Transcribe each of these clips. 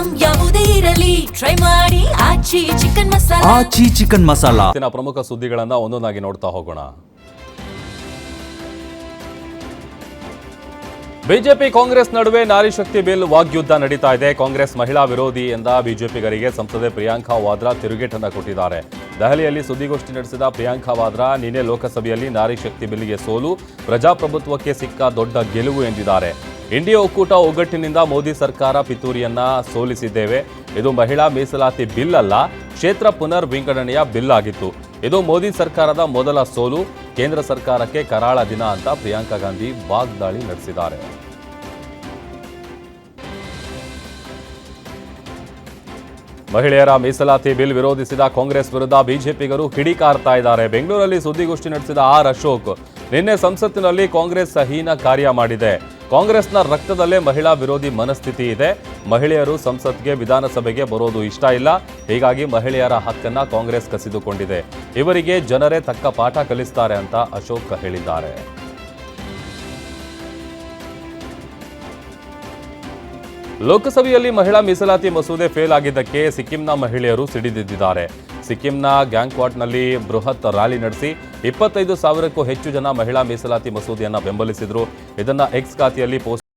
Item ಯಾವುದೇ ಇರಲಿ try ಮಾಡಿ ಆಚಿ ಚಿಕನ್ ಮಸಾಲಾ. ಆಚಿ ಚಿಕನ್ ಮಸಾಲಾ. ಪ್ರಮುಖ ಸುದ್ದಿಗಳನ್ನ ಒಂದೊಂದಾಗಿ ನೋಡ್ತಾ ಹೋಗೋಣ. ಬಿಜೆಪಿ ಕಾಂಗ್ರೆಸ್ ನಡುವೆ ನಾರಿ ಶಕ್ತಿ ಬಿಲ್ ವಾಗ್ಯುದ್ಧ ನಡೀತಾ ಇದೆ. ಕಾಂಗ್ರೆಸ್ ಮಹಿಳಾ ವಿರೋಧಿ ಎಂದ ಬಿಜೆಪಿಗರಿಗೆ ಸಂಸದೆ ಪ್ರಿಯಾಂಕಾ ವಾದ್ರಾ ತಿರುಗೇಟನ್ನ ಕೊಟ್ಟಿದ್ದಾರೆ. ದೆಹಲಿಯಲ್ಲಿ ಸುದ್ದಿಗೋಷ್ಠಿ ನಡೆಸಿದ ಪ್ರಿಯಾಂಕಾ ವಾದ್ರಾ ನಿನ್ನೆ ಲೋಕಸಭೆಯಲ್ಲಿ ನಾರಿ ಶಕ್ತಿ ಬಿಲ್ಗೆ ಸೋಲು ಪ್ರಜಾಪ್ರಭುತ್ವಕ್ಕೆ ಸಿಕ್ಕ ದೊಡ್ಡ ಗೆಲುವು ಎಂದಿದ್ದಾರೆ. ಇಂಡಿಯಾ ಒಕ್ಕೂಟ ಒಗ್ಗಟ್ಟಿನಿಂದ ಮೋದಿ ಸರ್ಕಾರ ಪಿತೂರಿಯನ್ನ ಸೋಲಿಸಿದ್ದೇವೆ. ಇದು ಮಹಿಳಾ ಮೀಸಲಾತಿ ಬಿಲ್ ಅಲ್ಲ, ಕ್ಷೇತ್ರ ಪುನರ್ ವಿಂಗಡಣೆಯ ಬಿಲ್ ಆಗಿತ್ತು. ಇದು ಮೋದಿ ಸರ್ಕಾರದ ಮೊದಲ ಸೋಲು, ಕೇಂದ್ರ ಸರ್ಕಾರಕ್ಕೆ ಕರಾಳ ದಿನ ಅಂತ ಪ್ರಿಯಾಂಕಾ ಗಾಂಧಿ ವಾಗ್ದಾಳಿ ನಡೆಸಿದ್ದಾರೆ. ಮಹಿಳೆಯರ ಮೀಸಲಾತಿ ಬಿಲ್ ವಿರೋಧಿಸಿದ ಕಾಂಗ್ರೆಸ್ ವಿರುದ್ಧ ಬಿಜೆಪಿಗರು ಕಿಡಿಕಾರ್ತಾ ಇದ್ದಾರೆ. ಬೆಂಗಳೂರಲ್ಲಿ ಸುದ್ದಿಗೋಷ್ಠಿ ನಡೆಸಿದ ಆರ್ ಅಶೋಕ್, ನಿನ್ನೆ ಸಂಸತ್ತಿನಲ್ಲಿ ಕಾಂಗ್ರೆಸ್ ಹೀನ ಕಾರ್ಯ ಮಾಡಿದೆ. ಕಾಂಗ್ರೆಸ್ನ ರಕ್ತದಲ್ಲೇ ಮಹಿಳಾ ವಿರೋಧಿ ಮನಸ್ಥಿತಿ ಇದೆ. ಮಹಿಳೆಯರು ಸಂಸತ್ಗೆ ವಿಧಾನಸಭೆಗೆ ಬರೋದು ಇಷ್ಟ ಇಲ್ಲ. ಹೀಗಾಗಿ ಮಹಿಳೆಯರ ಹಕ್ಕನ್ನ ಕಾಂಗ್ರೆಸ್ ಕಸಿದುಕೊಂಡಿದೆ. ಇವರಿಗೆ ಜನರೇ ತಕ್ಕ ಪಾಠ ಕಲಿಸ್ತಾರೆ ಅಂತ ಅಶೋಕ್ ಹೇಳಿದ್ದಾರೆ. ಲೋಕಸಭೆಯಲ್ಲಿ ಮಹಿಳಾ ಮೀಸಲಾತಿ ಮಸೂದೆ ಫೇಲ್ ಆಗಿದ್ದಕ್ಕೆ ಸಿಕ್ಕಿಂನ ಮಹಿಳೆಯರು ಸಿಡಿದಿದ್ದಾರೆ. ಸಿಕ್ಕಿಂನ ಗ್ಯಾಂಗ್ವಾಟ್ನಲ್ಲಿ ಬೃಹತ್ ರ್ಯಾಲಿ ನಡೆಸಿ 25,000ಕ್ಕೂ ಹೆಚ್ಚು ಜನ ಮಹಿಳಾ ಮೀಸಲಾತಿ ಮಸೂದೆಯನ್ನ ಬೆಂಬಲಿಸಿದ್ರು. ಇದನ್ನ ಎಕ್ಸ್ ಖಾತೆಯಲ್ಲಿ ಪೋಸ್ಟ್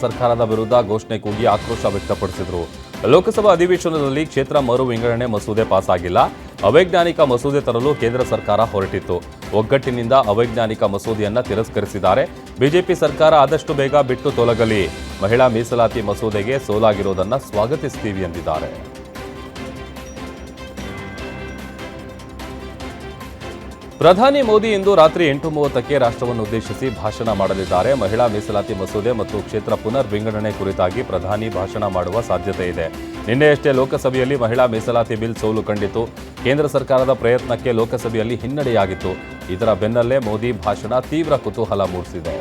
ಸರ್ಕಾರದ ವಿರುದ್ಧ ಘೋಷಣೆ ಕೂಗಿ ಆಕ್ರೋಶ ವ್ಯಕ್ತಪಡಿಸಿದರು. ಲೋಕಸಭಾ ಅಧಿವೇಶನದಲ್ಲಿ ಕ್ಷೇತ್ರ ಮರು ವಿಂಗಡಣೆ ಮಸೂದೆ ಪಾಸ್ ಆಗಿಲ್ಲ. ಅವೈಜ್ಞಾನಿಕ ಮಸೂದೆ ತರಲು ಕೇಂದ್ರ ಸರ್ಕಾರ ಹೊರಟಿತ್ತು. ಒಗ್ಗಟ್ಟಿನಿಂದ ಅವೈಜ್ಞಾನಿಕ ಮಸೂದೆಯನ್ನ ತಿರಸ್ಕರಿಸಿದ್ದಾರೆ. ಬಿಜೆಪಿ ಸರ್ಕಾರ ಆದಷ್ಟು ಬೇಗ ಬಿಟ್ಟು ತೊಲಗಲಿ. ಮಹಿಳಾ ಮೀಸಲಾತಿ ಮಸೂದೆಗೆ ಸೋಲಾಗಿರುವುದನ್ನ ಸ್ವಾಗತಿಸ್ತೀವಿ ಎಂದಿದ್ದಾರೆ. ಪ್ರಧಾನಿ ಮೋದಿ ಇಂದು ರಾತ್ರಿ 8:30ಕ್ಕೆ ರಾಷ್ಟ್ರವನ್ನು ಉದ್ದೇಶಿಸಿ ಭಾಷಣ ಮಾಡಲಿದ್ದಾರೆ. ಮಹಿಳಾ ಮೀಸಲಾತಿ ಮಸೂದೆ ಮತ್ತು ಕ್ಷೇತ್ರ ಪುನರ್ ವಿಂಗಡಣೆ ಕುರಿತಾಗಿ ಪ್ರಧಾನಿ ಭಾಷಣ ಮಾಡುವ ಸಾಧ್ಯತೆ ಇದೆ. ನಿನ್ನೆಯಷ್ಟೇ ಲೋಕಸಭೆಯಲ್ಲಿ ಮಹಿಳಾ ಮೀಸಲಾತಿ ಬಿಲ್ ಸೋಲು ಕಂಡಿತು. ಕೇಂದ್ರ ಸರ್ಕಾರದ ಪ್ರಯತ್ನಕ್ಕೆ ಲೋಕಸಭೆಯಲ್ಲಿ ಹಿನ್ನಡೆಯಾಗಿತ್ತು. ಇದರ ಬೆನ್ನಲ್ಲೇ ಮೋದಿ ಭಾಷಣ ತೀವ್ರ ಕುತೂಹಲ ಮೂಡಿಸಿದೆ.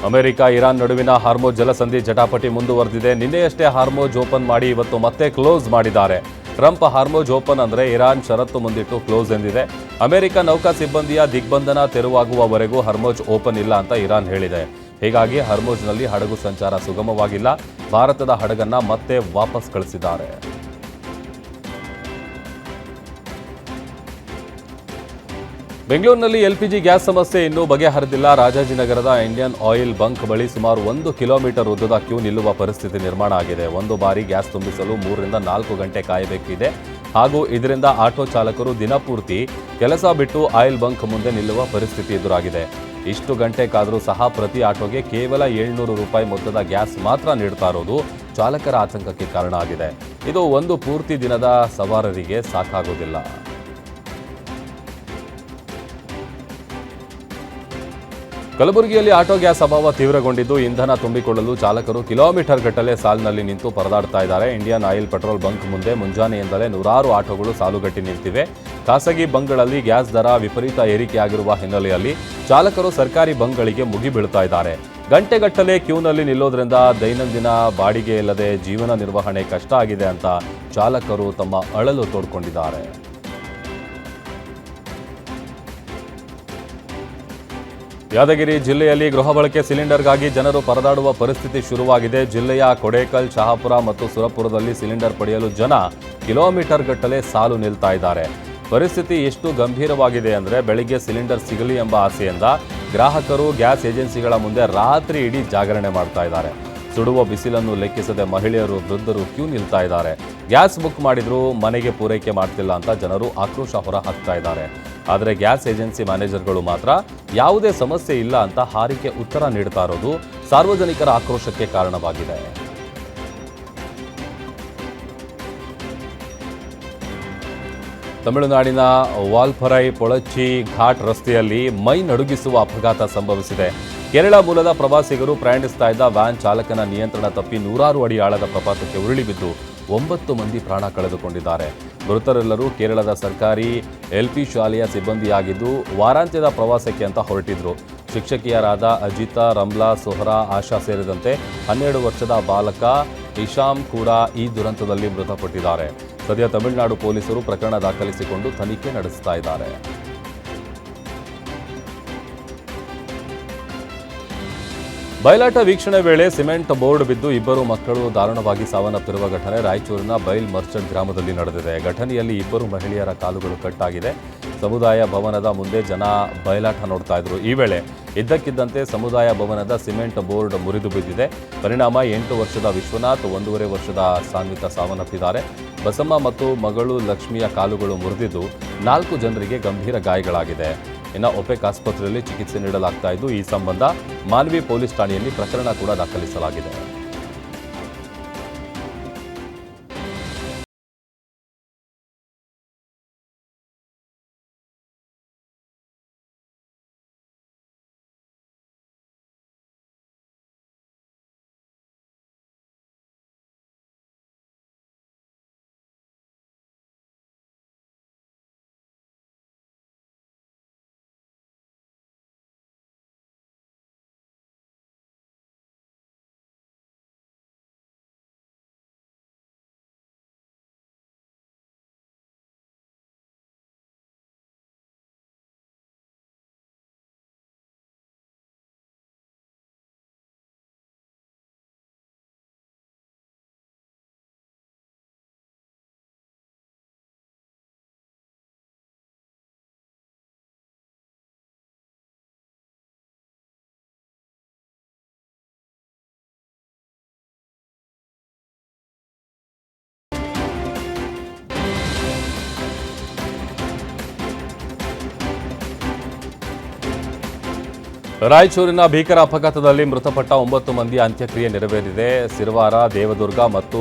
ಅಮೆರಿಕ ಇರಾನ್ ನಡುವಿನ ಹಾರ್ಮೋಜ್ ಜಲಸಂಧಿ ಜಟಾಪಟಿ ಮುಂದುವರೆದಿದೆ. ನಿನ್ನೆಯಷ್ಟೇ ಹಾರ್ಮೋಜ್ ಓಪನ್ ಮಾಡಿ ಇವತ್ತು ಮತ್ತೆ ಕ್ಲೋಸ್ ಮಾಡಿದ್ದಾರೆ. ಟ್ರಂಪ್ ಹಾರ್ಮೋಜ್ ಓಪನ್ ಅಂದರೆ ಇರಾನ್ ಷರತ್ತು ಮುಂದಿಟ್ಟು ಕ್ಲೋಸ್ ಎಂದಿದೆ. ಅಮೆರಿಕ ನೌಕಾ ಸಿಬ್ಬಂದಿಯ ದಿಗ್ಬಂಧನ ತೆರವಾಗುವವರೆಗೂ ಹಾರ್ಮೋಜ್ ಓಪನ್ ಇಲ್ಲ ಅಂತ ಇರಾನ್ ಹೇಳಿದೆ. ಹೀಗಾಗಿ ಹಾರ್ಮೋಜ್ನಲ್ಲಿ ಹಡಗು ಸಂಚಾರ ಸುಗಮವಾಗಿಲ್ಲ. ಭಾರತದ ಹಡಗನ್ನ ಮತ್ತೆ ವಾಪಸ್ ಕಳಿಸಿದ್ದಾರೆ. ಬೆಂಗಳೂರಿನಲ್ಲಿ ಎಲ್ಪಿಜಿ ಗ್ಯಾಸ್ ಸಮಸ್ಯೆ ಇನ್ನೂ ಬಗೆಹರಿದಿಲ್ಲ. ರಾಜಾಜಿನಗರದ ಇಂಡಿಯನ್ ಆಯಿಲ್ ಬಂಕ್ ಬಳಿ ಸುಮಾರು 1 ಕಿಲೋಮೀಟರ್ ಉದ್ದದ ಕ್ಯೂ ನಿಲ್ಲುವ ಪರಿಸ್ಥಿತಿ ನಿರ್ಮಾಣ ಆಗಿದೆ. ಒಂದು ಬಾರಿ ಗ್ಯಾಸ್ ತುಂಬಿಸಲು 3 ರಿಂದ 4 ಗಂಟೆ ಕಾಯಬೇಕಿದೆ. ಹಾಗೂ ಇದರಿಂದ ಆಟೋ ಚಾಲಕರು ದಿನಪೂರ್ತಿ ಕೆಲಸ ಬಿಟ್ಟು ಆಯಿಲ್ ಬಂಕ್ ಮುಂದೆ ನಿಲ್ಲುವ ಪರಿಸ್ಥಿತಿ ಎದುರಾಗಿದೆ. ಇಷ್ಟು ಗಂಟೆ ಕಾದರೂ ಸಹ ಪ್ರತಿ ಆಟೋಗೆ ಕೇವಲ 700 ರೂಪಾಯಿ ಮೊತ್ತದ ಗ್ಯಾಸ್ ಮಾತ್ರ ನೀಡ್ತಾ ಇರೋದು ಚಾಲಕರ ಆತಂಕಕ್ಕೆ ಕಾರಣ ಆಗಿದೆ. ಇದು ಒಂದು ಪೂರ್ತಿ ದಿನದ ಸವಾರರಿಗೆ ಸಾಕಾಗೋದಿಲ್ಲ. ಕಲಬುರಗಿಯಲ್ಲಿ ಆಟೋ ಗ್ಯಾಸ್ ಅಭಾವ ತೀವ್ರಗೊಂಡಿದ್ದು ಇಂಧನ ತುಂಬಿಕೊಳ್ಳಲು ಚಾಲಕರು ಕಿಲೋಮೀಟರ್ ಗಟ್ಟಲೆ ಸಾಲಿನಲ್ಲಿ ನಿಂತು ಪರದಾಡ್ತಾ ಇದ್ದಾರೆ. ಇಂಡಿಯನ್ ಆಯಿಲ್ ಪೆಟ್ರೋಲ್ ಬಂಕ್ ಮುಂದೆ ಮುಂಜಾನೆಯಿಂದಲೇ ನೂರಾರು ಆಟೋಗಳು ಸಾಲುಗಟ್ಟಿ ನಿಂತಿವೆ. ಖಾಸಗಿ ಬಂಕ್ಗಳಲ್ಲಿ ಗ್ಯಾಸ್ ದರ ವಿಪರೀತ ಏರಿಕೆಯಾಗಿರುವ ಹಿನ್ನೆಲೆಯಲ್ಲಿ ಚಾಲಕರು ಸರ್ಕಾರಿ ಬಂಕ್ಗಳಿಗೆ ಮುಗಿಬೀಳ್ತಾ ಇದ್ದಾರೆ. ಗಂಟೆಗಟ್ಟಲೆ ಕ್ಯೂನಲ್ಲಿ ನಿಲ್ಲೋದ್ರಿಂದ ದೈನಂದಿನ ಬಾಡಿಗೆ ಇಲ್ಲದೆ ಜೀವನ ನಿರ್ವಹಣೆ ಕಷ್ಟ ಆಗಿದೆ ಅಂತ ಚಾಲಕರು ತಮ್ಮ ಅಳಲು ತೋಡ್ಕೊಂಡಿದ್ದಾರೆ. ಯಾದಗಿರಿ ಜಿಲ್ಲೆಯಲ್ಲಿ ಗೃಹ ಬಳಕೆ ಸಿಲಿಂಡರ್ಗಾಗಿ ಜನರು ಪರದಾಡುವ ಪರಿಸ್ಥಿತಿ ಶುರುವಾಗಿದೆ. ಜಿಲ್ಲೆಯ ಕೊಡೇಕಲ್, ಶಹಾಪುರ ಮತ್ತು ಸುರಪುರದಲ್ಲಿ ಸಿಲಿಂಡರ್ ಪಡೆಯಲು ಜನ ಕಿಲೋಮೀಟರ್ ಗಟ್ಟಲೆ ಸಾಲು ನಿಲ್ತಾ ಇದ್ದಾರೆ. ಪರಿಸ್ಥಿತಿ ಎಷ್ಟು ಗಂಭೀರವಾಗಿದೆ ಅಂದರೆ ಬೆಳಿಗ್ಗೆ ಸಿಲಿಂಡರ್ ಸಿಗಲಿ ಎಂಬ ಆಸೆಯಿಂದ ಗ್ರಾಹಕರು ಗ್ಯಾಸ್ ಏಜೆನ್ಸಿಗಳ ಮುಂದೆ ರಾತ್ರಿ ಇಡೀ ಜಾಗರಣೆ ಮಾಡ್ತಾ ಇದ್ದಾರೆ. ಸುಡುವ ಬಿಸಿಲನ್ನು ಲೆಕ್ಕಿಸದೆ ಮಹಿಳೆಯರು, ವೃದ್ಧರು ಕ್ಯೂ ನಿಲ್ತಾ ಇದ್ದಾರೆ. ಗ್ಯಾಸ್ ಬುಕ್ ಮಾಡಿದ್ರು ಮನೆಗೆ ಪೂರೈಕೆ ಮಾಡ್ತಿಲ್ಲ ಅಂತ ಜನರು ಆಕ್ರೋಶ ಹೊರ ಹಾಕ್ತಾ ಇದ್ದಾರೆ. ಆದರೆ ಗ್ಯಾಸ್ ಏಜೆನ್ಸಿ ಮ್ಯಾನೇಜರ್ಗಳು ಮಾತ್ರ ಯಾವುದೇ ಸಮಸ್ಯೆ ಇಲ್ಲ ಅಂತ ಹಾರಿಕೆ ಉತ್ತರ ನೀಡ್ತಾ ಇರೋದು ಸಾರ್ವಜನಿಕರ ಆಕ್ರೋಶಕ್ಕೆ ಕಾರಣವಾಗಿದೆ. ತಮಿಳುನಾಡಿನ ವಾಲ್ಪರೈ ಪೊಳಚ್ಚಿ ಘಾಟ್ ರಸ್ತೆಯಲ್ಲಿ ಮೈ ನಡುಗಿಸುವ ಅಪಘಾತ ಸಂಭವಿಸಿದೆ. ಕೇರಳ ಮೂಲದ ಪ್ರವಾಸಿಗರು ಪ್ರಯಾಣಿಸ್ತಾ ಇದ್ದ ವ್ಯಾನ್ ಚಾಲಕನ ನಿಯಂತ್ರಣ ತಪ್ಪಿ 100 ಅಡಿ ಆಳದ ಪ್ರಪಾತಕ್ಕೆ ಉರುಳಿ ಬಿದ್ದು 9 ಮಂದಿ ಪ್ರಾಣ ಕಳೆದುಕೊಂಡಿದ್ದಾರೆ. ಮೃತರೆಲ್ಲರೂ ಕೇರಳದ ಸರ್ಕಾರಿ ಎಲ್ಪಿ ಶಾಲೆಯ ಸಿಬ್ಬಂದಿಯಾಗಿದ್ದು ವಾರಾಂತ್ಯದ ಪ್ರವಾಸಕ್ಕೆ ಅಂತ ಹೊರಟಿದ್ರು. ಶಿಕ್ಷಕಿಯರಾದ ಅಜಿತಾ, ರಮ್ಲಾ, ಸೊಹರಾ, ಆಶಾ ಸೇರಿದಂತೆ 12 ವರ್ಷದ ಬಾಲಕ ಇಶಾಮ್ ಕೂಡ ಈ ದುರಂತದಲ್ಲಿ ಮೃತಪಟ್ಟಿದ್ದಾರೆ. ಸದ್ಯ ತಮಿಳುನಾಡು ಪೊಲೀಸರು ಪ್ರಕರಣ ದಾಖಲಿಸಿಕೊಂಡು ತನಿಖೆ ನಡೆಸ್ತಾ ಇದ್ದಾರೆ. ಬಯಲಾಟ ವೀಕ್ಷಣೆ ವೇಳೆ ಸಿಮೆಂಟ್ ಬೋರ್ಡ್ ಬಿದ್ದು ಇಬ್ಬರು ಮಕ್ಕಳು ದಾರುಣವಾಗಿ ಸಾವನ್ನಪ್ಪಿರುವ ಘಟನೆ ರಾಯಚೂರಿನ ಬೈಲ್ ಮರ್ಚೆಂಟ್ ಗ್ರಾಮದಲ್ಲಿ ನಡೆದಿದೆ. ಘಟನೆಯಲ್ಲಿ ಇಬ್ಬರು ಮಹಿಳೆಯರ ಕಾಲುಗಳು ಕಟ್ಟಾಗಿದೆ. ಸಮುದಾಯ ಭವನದ ಮುಂದೆ ಜನ ಬಯಲಾಟ ನೋಡ್ತಾ ಇದ್ರು. ಈ ವೇಳೆ ಇದ್ದಕ್ಕಿದ್ದಂತೆ ಸಮುದಾಯ ಭವನದ ಸಿಮೆಂಟ್ ಬೋರ್ಡ್ ಮುರಿದು ಬಿದ್ದಿದೆ. ಪರಿಣಾಮ 8 ವರ್ಷದ ವಿಶ್ವನಾಥ್, 1.5 ವರ್ಷದ ಸಾನ್ವಿತಾ ಸಾವನ್ನಪ್ಪಿದ್ದಾರೆ. ಬಸಮ್ಮ ಮತ್ತು ಮಗಳು ಲಕ್ಷ್ಮಿಯ ಕಾಲುಗಳು ಮುರಿದಿದ್ದು 4 ಜನರಿಗೆ ಗಂಭೀರ ಗಾಯಗಳಾಗಿದೆ. ಇನ್ನು ಒಪೆಕ್ ಆಸ್ಪತ್ರೆಯಲ್ಲಿ ಚಿಕಿತ್ಸೆ ನೀಡಲಾಗ್ತಾ ಇದ್ದು, ಈ ಸಂಬಂಧ ಮಾನ್ವಿ ಪೊಲೀಸ್ ಠಾಣೆಯಲ್ಲಿ ಪ್ರಕರಣ ಕೂಡ ದಾಖಲಿಸಲಾಗಿದೆ. ರಾಯಚೂರಿನ ಭೀಕರ ಅಪಘಾತದಲ್ಲಿ ಮೃತಪಟ್ಟ 9 ಮಂದಿ ಅಂತ್ಯಕ್ರಿಯೆ ನೆರವೇರಿದೆ. ಸಿರವಾರ, ದೇವದುರ್ಗ ಮತ್ತು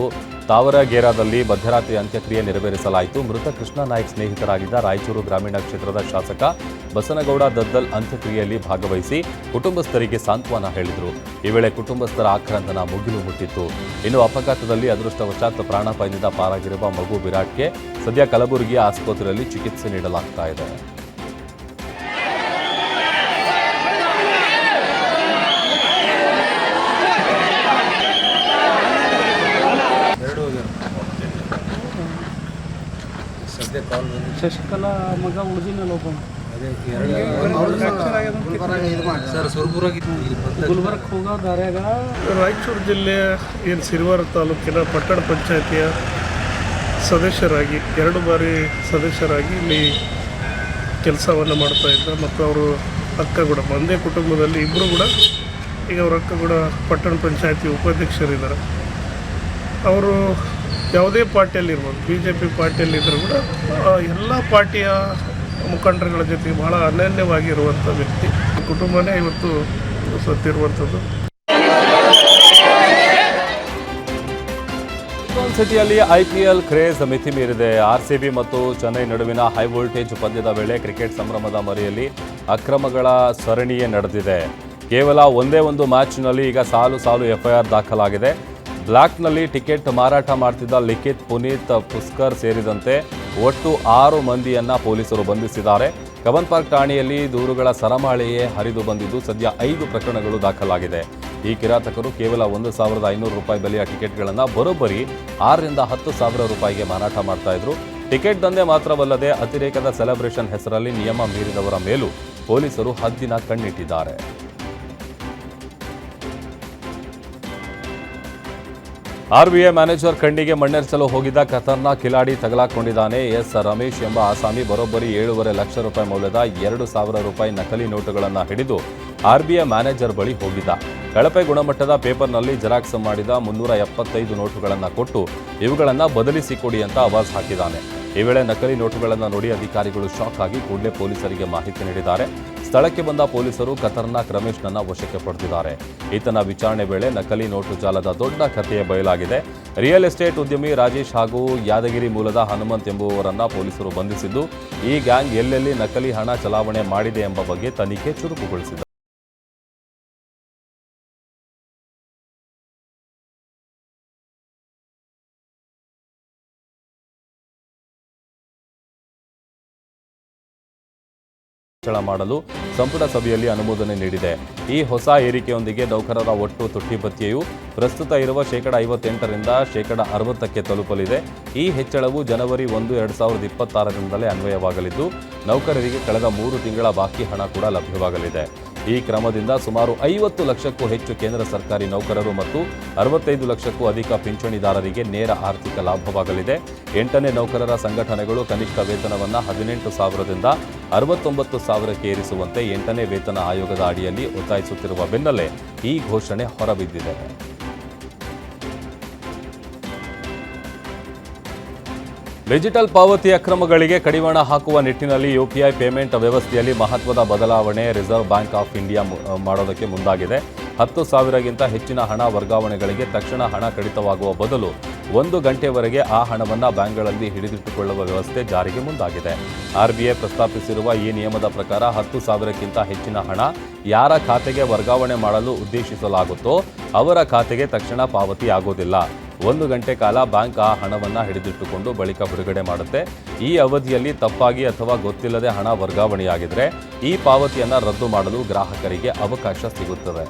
ತಾವರಗೇರಾದಲ್ಲಿ ಮಧ್ಯರಾತ್ರಿ ಅಂತ್ಯಕ್ರಿಯೆ ನೆರವೇರಿಸಲಾಯಿತು. ಮೃತ ಕೃಷ್ಣ ನಾಯ್ಕ್ ಸ್ನೇಹಿತರಾಗಿದ್ದ ರಾಯಚೂರು ಗ್ರಾಮೀಣ ಕ್ಷೇತ್ರದ ಶಾಸಕ ಬಸನಗೌಡ ದದ್ದಲ್ ಅಂತ್ಯಕ್ರಿಯೆಯಲ್ಲಿ ಭಾಗವಹಿಸಿ ಕುಟುಂಬಸ್ಥರಿಗೆ ಸಾಂತ್ವನ ಹೇಳಿದರು. ಈ ವೇಳೆ ಕುಟುಂಬಸ್ಥರ ಆಕ್ರಂದನ ಮುಗಿಲು ಮುಟ್ಟಿತ್ತು. ಇನ್ನು ಅಪಘಾತದಲ್ಲಿ ಅದೃಷ್ಟವಶಾತ್ ಪ್ರಾಣಾಪಾಯದಿಂದ ಪಾರಾಗಿರುವ ಮಗು ವಿರಾಟ್ಗೆ ಸದ್ಯ ಕಲಬುರಗಿಯ ಆಸ್ಪತ್ರೆಯಲ್ಲಿ ಚಿಕಿತ್ಸೆ ನೀಡಲಾಗ್ತಾ ಇದೆ. ಶಶಿಕಲಾ ಮಗ ಉಳಿದಿನಲ್ಲ ಒಬ್ಬ ಗುಲ್ಬರ್ಗ ಹೋಗೋ ದಾರ್ಯಾಗ ರಾಯಚೂರು ಜಿಲ್ಲೆಯ ಏನು ಸಿರಿವಾರ ತಾಲೂಕಿನ ಪಟ್ಟಣ ಪಂಚಾಯತಿಯ ಸದಸ್ಯರಾಗಿ 2 ಬಾರಿ ಸದಸ್ಯರಾಗಿ ಇಲ್ಲಿ ಕೆಲಸವನ್ನು ಮಾಡ್ತಾ ಇದ್ದ ಮತ್ತು ಅವರು ಅಕ್ಕ ಕೂಡ ಒಂದೇ ಕುಟುಂಬದಲ್ಲಿ ಇಬ್ಬರು ಕೂಡ ಈಗ ಅವ್ರ ಅಕ್ಕ ಕೂಡ ಪಟ್ಟಣ ಪಂಚಾಯತಿ ಉಪಾಧ್ಯಕ್ಷರಿದ್ದಾರೆ. ಅವರು ಯಾವುದೇ ಪಾರ್ಟಿಯಲ್ಲಿರ್ಬೋದು, BJP ಪಾರ್ಟಿಯಲ್ಲಿದ್ದರೂ ಕೂಡ ಎಲ್ಲ ಪಾರ್ಟಿಯ ಮುಖಂಡರುಗಳ ಜೊತೆಗೆ ಭಾಳ ಅನನ್ಯವಾಗಿರುವಂಥ ವ್ಯಕ್ತಿ. ಕುಟುಂಬನೇ ಇವತ್ತು ಸತ್ತಿರುವಂಥದ್ದು. ಸಿಟಿಯಲ್ಲಿ IPL ಕ್ರೇಜ್ ಮಿತಿ ಮೀರಿದೆ. RCB ಮತ್ತು ಚೆನ್ನೈ ನಡುವಿನ ಹೈ ವೋಲ್ಟೇಜ್ ಪಂದ್ಯದ ವೇಳೆ ಕ್ರಿಕೆಟ್ ಸಂಭ್ರಮದ ಮರೆಯಲ್ಲಿ ಅಕ್ರಮಗಳ ಸರಣಿಯೇ ನಡೆದಿದೆ. ಕೇವಲ ಒಂದೇ ಒಂದು ಮ್ಯಾಚ್ನಲ್ಲಿ ಈಗ ಸಾಲು FIR ದಾಖಲಾಗಿದೆ. ಬ್ಲಾಕ್ನಲ್ಲಿ ಟಿಕೆಟ್ ಮಾರಾಟ ಮಾಡ್ತಿದ್ದ ಲಿಖಿತ್, ಪುನೀತ್, ಪುಷ್ಕರ್ ಸೇರಿದಂತೆ ಒಟ್ಟು 6 ಮಂದಿಯನ್ನ ಪೊಲೀಸರು ಬಂಧಿಸಿದ್ದಾರೆ. ಕಬ್ಬನ್ ಪಾರ್ಕ್ ಠಾಣೆಯಲ್ಲಿ ದೂರುಗಳ ಸರಮಾಳೆಯೇ ಹರಿದು ಬಂದಿದ್ದು ಸದ್ಯ 5 ಪ್ರಕರಣಗಳು ದಾಖಲಾಗಿದೆ. ಈ ಕಿರಾತಕರು ಕೇವಲ 1,500 ರೂಪಾಯಿ ಬೆಲೆಯ ಟಿಕೆಟ್ಗಳನ್ನು ಬರೋಬ್ಬರಿ 6 ರಿಂದ 10 ಸಾವಿರ ರೂಪಾಯಿಗೆ ಮಾರಾಟ ಮಾಡ್ತಾ ಇದ್ರು. ಟಿಕೆಟ್ ದಂಧೆ ಮಾತ್ರವಲ್ಲದೆ ಅತಿರೇಕದ ಸೆಲೆಬ್ರೇಷನ್ ಹೆಸರಲ್ಲಿ ನಿಯಮ ಮೀರಿದವರ ಮೇಲೂ ಪೊಲೀಸರು ಹದ್ದಿನ ಕಣ್ಣಿಟ್ಟಿದ್ದಾರೆ. RBI ಮ್ಯಾನೇಜರ್ ಕಣ್ಣಿಗೆ ಮಣ್ಣೆರಚಲು ಹೋಗಿದ್ದ ಖತರ್ನಾಕ್ ಕಿಲಾಡಿ ತಗಲಾಕೊಂಡಿದ್ದಾನೆ. ಎಸ್ ರಮೇಶ್ ಎಂಬ ಆಸಾಮಿ ಬರೋಬ್ಬರಿ 7.5 ಲಕ್ಷ ರೂಪಾಯಿ ಮೌಲ್ಯದ 2,000 ರೂಪಾಯಿ ನಕಲಿ ನೋಟುಗಳನ್ನು ಹಿಡಿದು RBI ಮ್ಯಾನೇಜರ್ ಬಳಿ ಹೋಗಿದ್ದ. ಕಳಪೆ ಗುಣಮಟ್ಟದ ಪೇಪರ್ನಲ್ಲಿ ಜೆರಾಕ್ಸ್ ಮಾಡಿದ 375 ನೋಟುಗಳನ್ನು ಕೊಟ್ಟು ಇವುಗಳನ್ನು ಬದಲಿಸಿಕೊಡಿ ಅಂತ ಆವಾಜ್ ಹಾಕಿದ್ದಾನೆ. ಈ ವೇಳೆ ನಕಲಿ ನೋಟುಗಳನ್ನು ನೋಡಿ ಅಧಿಕಾರಿಗಳು ಶಾಕ್ ಆಗಿ ಕೂಡಲೇ ಪೊಲೀಸರಿಗೆ ಮಾಹಿತಿ ನೀಡಿದ್ದಾರೆ. ಸ್ಥಳಕ್ಕೆ ಬಂದ ಪೊಲೀಸರು ಖತರ್ನಾಕ್ ರಮೇಶ್ನನ್ನ ವಶಕ್ಕೆ ಪಡೆದಿದ್ದಾರೆ. ಈತನ ವಿಚಾರಣೆ ವೇಳೆ ನಕಲಿ ನೋಟು ಜಾಲದ ದೊಡ್ಡ ಕಥೆಯ ಬಯಲಾಗಿದೆ. ರಿಯಲ್ ಎಸ್ಟೇಟ್ ಉದ್ಯಮಿ ರಾಜೇಶ್ ಹಾಗೂ ಯಾದಗಿರಿ ಮೂಲದ ಹನುಮಂತ್ ಎಂಬುವವರನ್ನ ಪೊಲೀಸರು ಬಂಧಿಸಿದ್ದು, ಈ ಗ್ಯಾಂಗ್ ಎಲ್ಲೆಲ್ಲಿ ನಕಲಿ ಹಣ ಚಲಾವಣೆ ಮಾಡಿದೆ ಎಂಬ ಬಗ್ಗೆ ತನಿಖೆ ಚುರುಕುಗೊಳಿಸಿದೆ. ಹೆಚ್ಚಳ ಮಾಡಲು ಸಂಪುಟ ಸಭೆಯಲ್ಲಿ ಅನುಮೋದನೆ ನೀಡಿದೆ. ಈ ಹೊಸ ಏರಿಕೆಯೊಂದಿಗೆ ನೌಕರರ ಒಟ್ಟು ತುಟ್ಟಿ ಭತ್ಯೆಯು ಪ್ರಸ್ತುತ ಇರುವ %58ರಿಂದ %60ಕ್ಕೆ ತಲುಪಲಿದೆ. ಈ ಹೆಚ್ಚಳವು ಜನವರಿ 1, 2026ರಿಂದಲೇ ಅನ್ವಯವಾಗಲಿದ್ದು, ನೌಕರರಿಗೆ ಕಳೆದ 3 ತಿಂಗಳ ಬಾಕಿ ಹಣ ಕೂಡ ಲಭ್ಯವಾಗಲಿದೆ. ಈ ಕ್ರಮದಿಂದ ಸುಮಾರು 50 ಲಕ್ಷಕ್ಕೂ ಹೆಚ್ಚು ಕೇಂದ್ರ ಸರ್ಕಾರಿ ನೌಕರರು ಮತ್ತು 65 ಲಕ್ಷಕ್ಕೂ ಅಧಿಕ ಪಿಂಚಣಿದಾರರಿಗೆ ನೇರ ಆರ್ಥಿಕ ಲಾಭವಾಗಲಿದೆ. 8ನೇ ನೌಕರರ ಸಂಘಟನೆಗಳು ಕನಿಷ್ಠ ವೇತನವನ್ನು 18,000ದಿಂದ 69,000ಕ್ಕೆ ಏರಿಸುವಂತೆ 8ನೇ ವೇತನ ಆಯೋಗದ ಅಡಿಯಲ್ಲಿ ಒತ್ತಾಯಿಸುತ್ತಿರುವ ಬೆನ್ನಲ್ಲೇ ಈ ಘೋಷಣೆ ಹೊರಬಿದ್ದಿದೆ. ಡಿಜಿಟಲ್ ಪಾವತಿ ಅಕ್ರಮಗಳಿಗೆ ಕಡಿವಾಣ ಹಾಕುವ ನಿಟ್ಟಿನಲ್ಲಿ ಯುಪಿಐ ಪೇಮೆಂಟ್ ವ್ಯವಸ್ಥೆಯಲ್ಲಿ ಮಹತ್ವದ ಬದಲಾವಣೆ ರಿಸರ್ವ್ ಬ್ಯಾಂಕ್ ಆಫ್ ಇಂಡಿಯಾ ಮಾಡೋದಕ್ಕೆ ಮುಂದಾಗಿದೆ. 10,000ಗಿಂತ ಹೆಚ್ಚಿನ ಹಣ ವರ್ಗಾವಣೆಗಳಿಗೆ ತಕ್ಷಣ ಹಣ ಕಡಿತವಾಗುವ ಬದಲು 1 ಗಂಟೆವರೆಗೆ ಆ ಹಣವನ್ನು ಬ್ಯಾಂಕ್ಗಳಲ್ಲಿ ಹಿಡಿದಿಟ್ಟುಕೊಳ್ಳುವ ವ್ಯವಸ್ಥೆ ಜಾರಿಗೆ ಮುಂದಾಗಿದೆ. ಆರ್ಬಿಐ ಪ್ರಸ್ತಾಪಿಸಿರುವ ಈ ನಿಯಮದ ಪ್ರಕಾರ 10,000ಕ್ಕಿಂತ ಹೆಚ್ಚಿನ ಹಣ ಯಾರ ಖಾತೆಗೆ ವರ್ಗಾವಣೆ ಮಾಡಲು ಉದ್ದೇಶಿಸಲಾಗುತ್ತೋ ಅವರ ಖಾತೆಗೆ ತಕ್ಷಣ ಪಾವತಿ ಆಗೋದಿಲ್ಲ. 1 ಗಂಟೆ ಕಾಲ ಬ್ಯಾಂಕ್ ಆ ಹಣವನ್ನು ಹಿಡಿದಿಟ್ಟುಕೊಂಡು ಬಳಿಕ ಬಿಡುಗಡೆ ಮಾಡುತ್ತೆ. ಈ ಅವಧಿಯಲ್ಲಿ ತಪ್ಪಾಗಿ ಅಥವಾ ಗೊತ್ತಿಲ್ಲದೆ ಹಣ ವರ್ಗಾವಣೆಯಾಗಿದ್ದರೆ ಈ ಪಾವತಿಯನ್ನು ರದ್ದು ಮಾಡಲು ಗ್ರಾಹಕರಿಗೆ ಅವಕಾಶ ಸಿಗುತ್ತದೆ.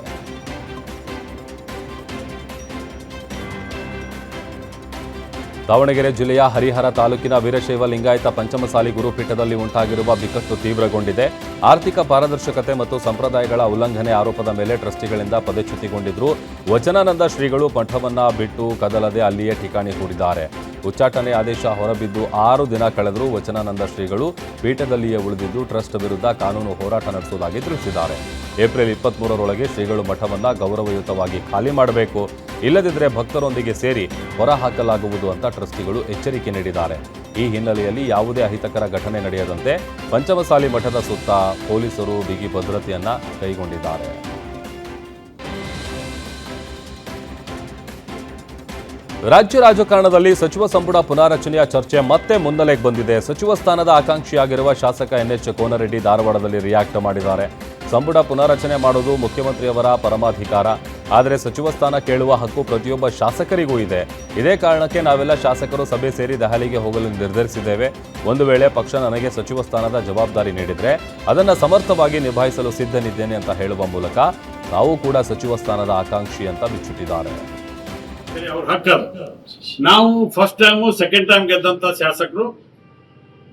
ದಾವಣಗೆರೆ ಜಿಲ್ಲೆಯ ಹರಿಹರ ತಾಲೂಕಿನ ವೀರಶೈವ ಲಿಂಗಾಯತ ಪಂಚಮಸಾಲಿ ಗುರುಪೀಠದಲ್ಲಿ ಉಂಟಾಗಿರುವ ಬಿಕ್ಕಟ್ಟು ತೀವ್ರಗೊಂಡಿದೆ. ಆರ್ಥಿಕ ಪಾರದರ್ಶಕತೆ ಮತ್ತು ಸಂಪ್ರದಾಯಗಳ ಉಲ್ಲಂಘನೆ ಆರೋಪದ ಮೇಲೆ ಟ್ರಸ್ಟಿಗಳಿಂದ ಪದಚ್ಯುತಿಗೊಂಡಿದ್ರು. ವಚನಾನಂದ ಶ್ರೀಗಳು ಮಠವನ್ನ ಬಿಟ್ಟು ಕದಲದೆ ಅಲ್ಲಿಯೇ ಠಿಕಾಣಿ ಹೂಡಿದ್ದಾರೆ. ಉಚ್ಚಾಟನೆ ಆದೇಶ ಹೊರಬಿದ್ದು 6 ದಿನ ಕಳೆದರೂ ವಚನಾನಂದ ಶ್ರೀಗಳು ಪೀಠದಲ್ಲಿಯೇ ಉಳಿದಿದ್ದು ಟ್ರಸ್ಟ್ ವಿರುದ್ಧ ಕಾನೂನು ಹೋರಾಟ ನಡೆಸುವುದಾಗಿ ತಿಳಿಸಿದ್ದಾರೆ. ಏಪ್ರಿಲ್ 23ರೊಳಗೆ ಶ್ರೀಗಳು ಮಠವನ್ನ ಗೌರವಯುತವಾಗಿ ಖಾಲಿ ಮಾಡಬೇಕು, ಇಲ್ಲದಿದ್ದರೆ ಭಕ್ತರೊಂದಿಗೆ ಸೇರಿ ಹೊರಹಾಕಲಾಗುವುದು ಅಂತ ಟ್ರಸ್ಟಿಗಳು ಎಚ್ಚರಿಕೆ ನೀಡಿದ್ದಾರೆ. ಈ ಹಿನ್ನೆಲೆಯಲ್ಲಿ ಯಾವುದೇ ಅಹಿತಕರ ಘಟನೆ ನಡೆಯದಂತೆ ಪಂಚಮಸಾಲಿ ಮಠದ ಸುತ್ತ ಪೊಲೀಸರು ಬಿಗಿ ಭದ್ರತೆಯನ್ನ ಕೈಗೊಂಡಿದ್ದಾರೆ. ರಾಜ್ಯ ರಾಜಕಾರಣದಲ್ಲಿ ಸಚಿವ ಸಂಪುಟ ಪುನಾರಚನೆಯ ಚರ್ಚೆ ಮತ್ತೆ ಮುನ್ನೆಲೆಗೆ ಬಂದಿದೆ. ಸಚಿವ ಸ್ಥಾನದ ಆಕಾಂಕ್ಷಿಯಾಗಿರುವ ಶಾಸಕ NH ಕೋನರೆಡ್ಡಿ ಧಾರವಾಡದಲ್ಲಿ ರಿಯಾಕ್ಟ್ ಮಾಡಿದ್ದಾರೆ. ಸಂಪುಟ ಪುನಾರಚನೆ ಮಾಡುವುದು ಮುಖ್ಯಮಂತ್ರಿಯವರ ಪರಮಾಧಿಕಾರ, ಆದರೆ ಸಚಿವ ಸ್ಥಾನ ಕೇಳುವ ಹಕ್ಕು ಪ್ರತಿಯೊಬ್ಬ ಶಾಸಕರಿಗೂ ಇದೆ. ಇದೇ ಕಾರಣಕ್ಕೆ ನಾವೆಲ್ಲ ಶಾಸಕರು ಸಭೆ ಸೇರಿ ದೆಹಲಿಗೆ ಹೋಗಲು ನಿರ್ಧರಿಸಿದ್ದೇವೆ. ಒಂದು ವೇಳೆ ಪಕ್ಷ ನನಗೆ ಸಚಿವ ಸ್ಥಾನದ ಜವಾಬ್ದಾರಿ ನೀಡಿದರೆ ಅದನ್ನು ಸಮರ್ಥವಾಗಿ ನಿಭಾಯಿಸಲು ಸಿದ್ಧನಿದ್ದೇನೆ ಅಂತ ಹೇಳುವ ಮೂಲಕ ತಾವು ಕೂಡ ಸಚಿವ ಸ್ಥಾನದ ಆಕಾಂಕ್ಷಿ ಅಂತ ಬಿಚ್ಚಿಟ್ಟಿದ್ದಾರೆ. ಅವ್ರ ಹಕ್ಕದು. ನಾವು ಫಸ್ಟ್ ಟೈಮು ಸೆಕೆಂಡ್ ಟೈಮ್ ಗೆದ್ದಂತ ಶಾಸಕರು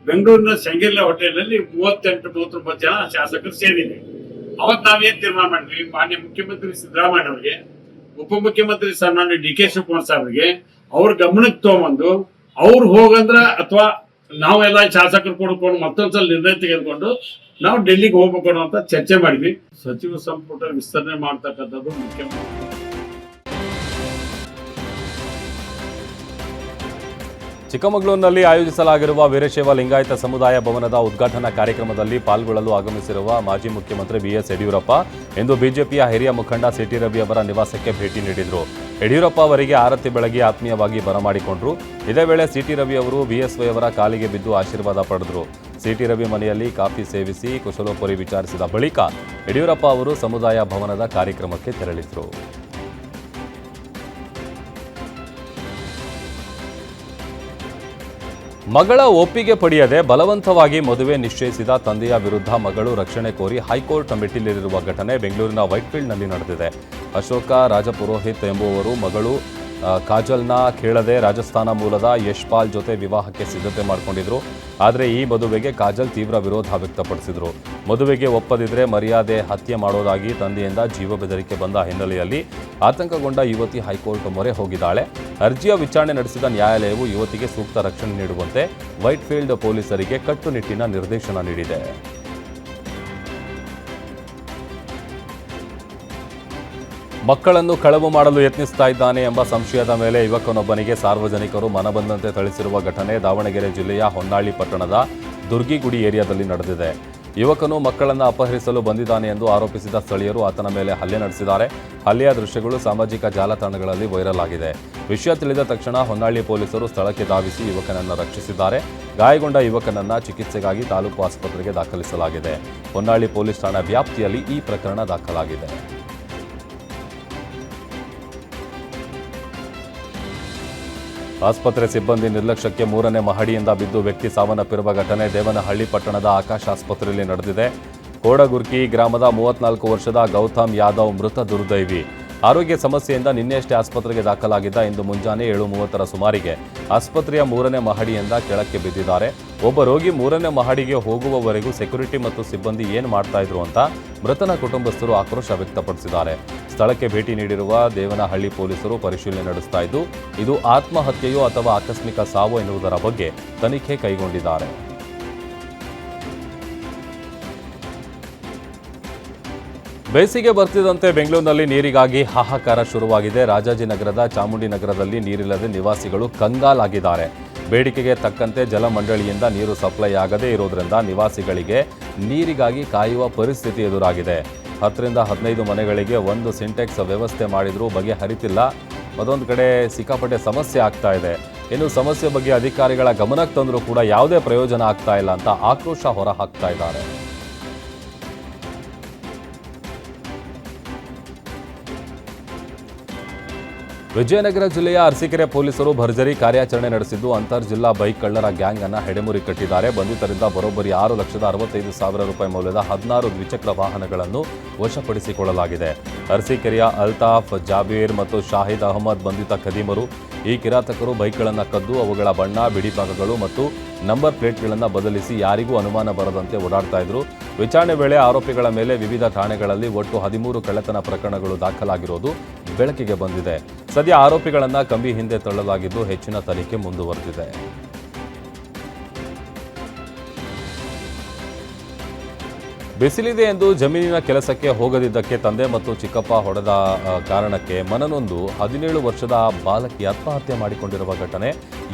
ಬೆಂಗಳೂರಿನ ಶಂಗಿರ್ಲೆ ಹೋಟೆಲ್ನಲ್ಲಿ 38-39 ಜನ ಶಾಸಕರು ಸೇರಿದೆ. ಅವತ್ತು ನಾವೇನ್ ತೀರ್ಮಾನ ಮಾಡಿದ್ವಿ, ಮಾನ್ಯ ಮುಖ್ಯಮಂತ್ರಿ ಸಿದ್ದರಾಮಯ್ಯ ಅವರಿಗೆ, ಉಪಮುಖ್ಯಮಂತ್ರಿ ಸನ್ಮಾನ್ಯ DK ಶಿವಕುಮಾರ್ ಸಾಹೇಬ್ರಿಗೆ ಅವ್ರ ಗಮನಕ್ಕೆ ತಗೊಂಬಂದು ಅವ್ರು ಹೋಗಂದ್ರ ಅಥವಾ ನಾವೆಲ್ಲ ಶಾಸಕರು ಕೊಡ್ಕೊಂಡು ಮತ್ತೊಂದ್ಸಲ ನಿರ್ಣಯ ತೆಗೆದುಕೊಂಡು ನಾವು ಡೆಲ್ಲಿಗೆ ಹೋಗ್ಬೇಕು ಅಂತ ಚರ್ಚೆ ಮಾಡಿದ್ವಿ. ಸಚಿವ ಸಂಪುಟ ವಿಸ್ತರಣೆ ಮಾಡ್ತಕ್ಕಂಥದ್ದು ಮುಖ್ಯಮಂತ್ರಿ. ಚಿಕ್ಕಮಗಳೂರಿನಲ್ಲಿ ಆಯೋಜಿಸಲಾಗಿರುವ ವೀರಶೈವ ಲಿಂಗಾಯತ ಸಮುದಾಯ ಭವನದ ಉದ್ಘಾಟನಾ ಕಾರ್ಯಕ್ರಮದಲ್ಲಿ ಪಾಲ್ಗೊಳ್ಳಲು ಆಗಮಿಸಿರುವ ಮಾಜಿ ಮುಖ್ಯಮಂತ್ರಿ BS ಯಡಿಯೂರಪ್ಪ ಇಂದು ಬಿಜೆಪಿಯ ಹಿರಿಯ ಮುಖಂಡ CT ರವಿ ಅವರ ನಿವಾಸಕ್ಕೆ ಭೇಟಿ ನೀಡಿದರು. ಯಡಿಯೂರಪ್ಪ ಅವರಿಗೆ ಆರತಿ ಬೆಳಗಿ ಆತ್ಮೀಯವಾಗಿ ಬರಮಾಡಿಕೊಂಡರು. ಇದೇ ವೇಳೆ CT ರವಿ ಅವರು BSY ಅವರ ಕಾಲಿಗೆ ಬಿದ್ದು ಆಶೀರ್ವಾದ ಪಡೆದರು. CT ರವಿ ಮನೆಯಲ್ಲಿ ಕಾಫಿ ಸೇವಿಸಿ ಕುಶಲೋಪರಿ ವಿಚಾರಿಸಿದ ಬಳಿಕ ಯಡಿಯೂರಪ್ಪ ಅವರು ಸಮುದಾಯ ಭವನದ ಕಾರ್ಯಕ್ರಮಕ್ಕೆ ತೆರಳಿದರು. ಮಗಳ ಒಪ್ಪಿಗೆ ಪಡೆಯದೆ ಬಲವಂತವಾಗಿ ಮದುವೆ ನಿಶ್ಚಯಿಸಿದ ತಂದೆಯ ವಿರುದ್ಧ ಮಗಳು ರಕ್ಷಣೆ ಕೋರಿ ಹೈಕೋರ್ಟ್ ಮೆಟ್ಟಿಲೇರಿರುವ ಘಟನೆ ಬೆಂಗಳೂರಿನ ವೈಟ್ಫೀಲ್ಡ್ನಲ್ಲಿ ನಡೆದಿದೆ. ಅಶೋಕ ರಾಜಪುರೋಹಿತ್ ಎಂಬುವರು ಮಗಳು ಕಾಜಲ್ನ ಕೇಳದೆ ರಾಜಸ್ಥಾನ ಮೂಲದ ಯಶ್ಪಾಲ್ ಜೊತೆ ವಿವಾಹಕ್ಕೆ ಸಿದ್ಧತೆ ಮಾಡಿಕೊಂಡಿದ್ರು. ಆದರೆ ಈ ಮದುವೆಗೆ ಕಾಜಲ್ ತೀವ್ರ ವಿರೋಧ ವ್ಯಕ್ತಪಡಿಸಿದರು. ಮದುವೆಗೆ ಒಪ್ಪದಿದ್ರೆ ಮರ್ಯಾದೆ ಹತ್ಯೆ ಮಾಡೋದಾಗಿ ತಂದೆಯಿಂದ ಜೀವ ಬೆದರಿಕೆ ಬಂದ ಹಿನ್ನೆಲೆಯಲ್ಲಿ ಆತಂಕಗೊಂಡ ಯುವತಿ ಹೈಕೋರ್ಟ್ ಮೊರೆ ಹೋಗಿದ್ದಾಳೆ. ಅರ್ಜಿಯ ವಿಚಾರಣೆ ನಡೆಸಿದ ನ್ಯಾಯಾಲಯವು ಯುವತಿಗೆ ಸೂಕ್ತ ರಕ್ಷಣೆ ನೀಡುವಂತೆ ವೈಟ್ಫೀಲ್ಡ್ ಪೊಲೀಸರಿಗೆ ಕಟ್ಟುನಿಟ್ಟಿನ ನಿರ್ದೇಶನ ನೀಡಿದೆ. ಮಕ್ಕಳನ್ನು ಕಳವು ಮಾಡಲು ಯತ್ನಿಸ್ತಾ ಇದ್ದಾನೆ ಎಂಬ ಸಂಶಯದ ಮೇಲೆ ಯುವಕನೊಬ್ಬನಿಗೆ ಸಾರ್ವಜನಿಕರು ಮನಬಂದಂತೆ ಥಳಿಸಿರುವ ಘಟನೆ ದಾವಣಗೆರೆ ಜಿಲ್ಲೆಯ ಹೊನ್ನಾಳಿ ಪಟ್ಟಣದ ದುರ್ಗಿಗುಡಿ ಏರಿಯಾದಲ್ಲಿ ನಡೆದಿದೆ. ಯುವಕನು ಮಕ್ಕಳನ್ನು ಅಪಹರಿಸಲು ಬಂದಿದ್ದಾನೆ ಎಂದು ಆರೋಪಿಸಿದ ಸ್ಥಳೀಯರು ಆತನ ಮೇಲೆ ಹಲ್ಲೆ ನಡೆಸಿದ್ದಾರೆ. ಹಲ್ಲೆಯ ದೃಶ್ಯಗಳು ಸಾಮಾಜಿಕ ಜಾಲತಾಣಗಳಲ್ಲಿ ವೈರಲ್ ಆಗಿದೆ. ವಿಷಯ ತಿಳಿದ ತಕ್ಷಣ ಹೊನ್ನಾಳಿ ಪೊಲೀಸರು ಸ್ಥಳಕ್ಕೆ ಧಾವಿಸಿ ಯುವಕನನ್ನು ರಕ್ಷಿಸಿದ್ದಾರೆ. ಗಾಯಗೊಂಡ ಯುವಕನನ್ನು ಚಿಕಿತ್ಸೆಗಾಗಿ ತಾಲೂಕು ಆಸ್ಪತ್ರೆಗೆ ದಾಖಲಿಸಲಾಗಿದೆ. ಹೊನ್ನಾಳಿ ಪೊಲೀಸ್ ಠಾಣಾ ವ್ಯಾಪ್ತಿಯಲ್ಲಿ ಈ ಪ್ರಕರಣ ದಾಖಲಾಗಿದೆ. ಆಸ್ಪತ್ರೆ ಸಿಬ್ಬಂದಿ ನಿರ್ಲಕ್ಷ್ಯಕ್ಕೆ 3ನೇ ಮಹಡಿಯಿಂದ ಬಿದ್ದು ವ್ಯಕ್ತಿ ಸಾವನ್ನಪ್ಪಿರುವ ಘಟನೆ ದೇವನಹಳ್ಳಿ ಪಟ್ಟಣದ ಆಕಾಶ್ ಆಸ್ಪತ್ರೆಯಲ್ಲಿ ನಡೆದಿದೆ. ಕೋಡಗುರ್ಕಿ ಗ್ರಾಮದ 34 ವರ್ಷದ ಗೌತಮ್ ಯಾದವ್ ಮೃತ ದುರ್ದೈವಿ. ಆರೋಗ್ಯ ಸಮಸ್ಯೆಯಿಂದ ನಿನ್ನೆಯಷ್ಟೇ ಆಸ್ಪತ್ರೆಗೆ ದಾಖಲಾಗಿದ್ದ. ಇಂದು ಮುಂಜಾನೆ 7:30 ಸುಮಾರಿಗೆ ಆಸ್ಪತ್ರೆಯ 3ನೇ ಮಹಡಿಯಿಂದ ಕೆಳಕ್ಕೆ ಬಿದ್ದಿದ್ದಾರೆ. ಒಬ್ಬ ರೋಗಿ 3ನೇ ಮಹಡಿಗೆ ಹೋಗುವವರೆಗೂ ಸೆಕ್ಯೂರಿಟಿ ಮತ್ತು ಸಿಬ್ಬಂದಿ ಏನು ಮಾಡ್ತಾ ಇದ್ರು ಅಂತ ಮೃತನ ಕುಟುಂಬಸ್ಥರು ಆಕ್ರೋಶ ವ್ಯಕ್ತಪಡಿಸಿದ್ದಾರೆ. ಸ್ಥಳಕ್ಕೆ ಭೇಟಿ ನೀಡಿರುವ ದೇವನಹಳ್ಳಿ ಪೊಲೀಸರು ಪರಿಶೀಲನೆ ನಡೆಸ್ತಾ ಇದ್ದು, ಇದು ಆತ್ಮಹತ್ಯೆಯೋ ಅಥವಾ ಆಕಸ್ಮಿಕ ಸಾವು ಎನ್ನುವುದರ ಬಗ್ಗೆ ತನಿಖೆ ಕೈಗೊಂಡಿದ್ದಾರೆ. ಬೇಸಿಗೆ ಬರ್ತಿದ್ದಂತೆ ಬೆಂಗಳೂರಿನಲ್ಲಿ ನೀರಿಗಾಗಿ ಹಾಹಾಕಾರ ಶುರುವಾಗಿದೆ. ರಾಜಾಜಿನಗರದ ಚಾಮುಂಡಿನಗರದಲ್ಲಿ ನೀರಿಲ್ಲದೆ ನಿವಾಸಿಗಳು ಕಂಗಾಲಾಗಿದ್ದಾರೆ. ಬೇಡಿಕೆಗೆ ತಕ್ಕಂತೆ ಜಲಮಂಡಳಿಯಿಂದ ನೀರು ಸಪ್ಲೈ ಆಗದೇ ಇರೋದ್ರಿಂದ ನಿವಾಸಿಗಳಿಗೆ ನೀರಿಗಾಗಿ ಕಾಯುವ ಪರಿಸ್ಥಿತಿ ಎದುರಾಗಿದೆ. 10 ರಿಂದ 15 ಮನೆಗಳಿಗೆ 1 ಸಿಂಟೆಕ್ಸ್ ವ್ಯವಸ್ಥೆ ಮಾಡಿದರೂ ಬಗೆಹರಿತಿಲ್ಲ. ಮತ್ತೊಂದು ಕಡೆ ಸಿಕ್ಕಾಪಟ್ಟೆ ಸಮಸ್ಯೆ ಆಗ್ತಾ ಇದೆ. ಇನ್ನು ಸಮಸ್ಯೆ ಬಗ್ಗೆ ಅಧಿಕಾರಿಗಳ ಗಮನಕ್ಕೆ ತಂದರೂ ಕೂಡ ಯಾವುದೇ ಪ್ರಯೋಜನ ಆಗ್ತಾ ಇಲ್ಲ ಅಂತ ಆಕ್ರೋಶ ಹೊರಹಾಕ್ತಾ ಇದ್ದಾರೆ. ವಿಜಯನಗರ ಜಿಲ್ಲೆಯ ಅರಸೀಕೆರೆ ಪೊಲೀಸರು ಭರ್ಜರಿ ಕಾರ್ಯಾಚರಣೆ ನಡೆಸಿದ್ದು ಅಂತರ್ ಜಿಲ್ಲಾ ಬೈಕ್ ಕಳ್ಳರ ಗ್ಯಾಂಗ್ ಅನ್ನು ಹೆಡೆಮುರಿ ಕಟ್ಟಿದ್ದಾರೆ. ಬಂಧಿತರಿಂದ ಬರೋಬ್ಬರಿ 6,65,000 ರೂಪಾಯಿ ಮೌಲ್ಯದ 16 ದ್ವಿಚಕ್ರ ವಾಹನಗಳನ್ನು ವಶಪಡಿಸಿಕೊಳ್ಳಲಾಗಿದೆ. ಅರಸೀಕೆರೆಯ ಅಲ್ತಾಫ್, ಜಾಬೀರ್ ಮತ್ತು ಶಾಹಿದ್ ಅಹಮದ್ ಬಂಧಿತ ಖದೀಮರು. ಈ ಕಿರಾತಕರು ಬೈಕ್ಗಳನ್ನು ಕದ್ದು ಅವುಗಳ ಬಣ್ಣ, ಬಿಡಿಭಾಗಗಳು ಮತ್ತು ನಂಬರ್ ಪ್ಲೇಟ್ಗಳನ್ನು ಬದಲಿಸಿ ಯಾರಿಗೂ ಅನುಮಾನ ಬರದಂತೆ ಓಡಾಡ್ತಾ ಇದ್ರು. ವಿಚಾರಣೆ ವೇಳೆ ಆರೋಪಿಗಳ ಮೇಲೆ ವಿವಿಧ ಠಾಣೆಗಳಲ್ಲಿ ಒಟ್ಟು 13 ಕಳ್ಳತನ ಪ್ರಕರಣಗಳು ದಾಖಲಾಗಿರೋದು ಬೆಳಕಿಗೆ ಬಂದಿದೆ. ಸದ್ಯ ಆರೋಪಿಗಳನ್ನು ಕಂಬಿ ಹಿಂದೆ ತಳ್ಳಲಾಗಿದ್ದು ಹೆಚ್ಚಿನ ತನಿಖೆ ಮುಂದುವರೆದಿದೆ. ಬಿಸಿಲಿದೆ ಎಂದು ಜಮೀನಿನ ಕೆಲಸಕ್ಕೆ ಹೋಗದಿದ್ದಕ್ಕೆ ತಂದೆ ಮತ್ತು ಚಿಕ್ಕಪ್ಪ ಹೊಡೆದ ಕಾರಣಕ್ಕೆ ಮನನೊಂದು 17 ವರ್ಷದ ಬಾಲಕಿ ಆತ್ಮಹತ್ಯೆ ಮಾಡಿಕೊಂಡಿರುವ ಘಟನೆ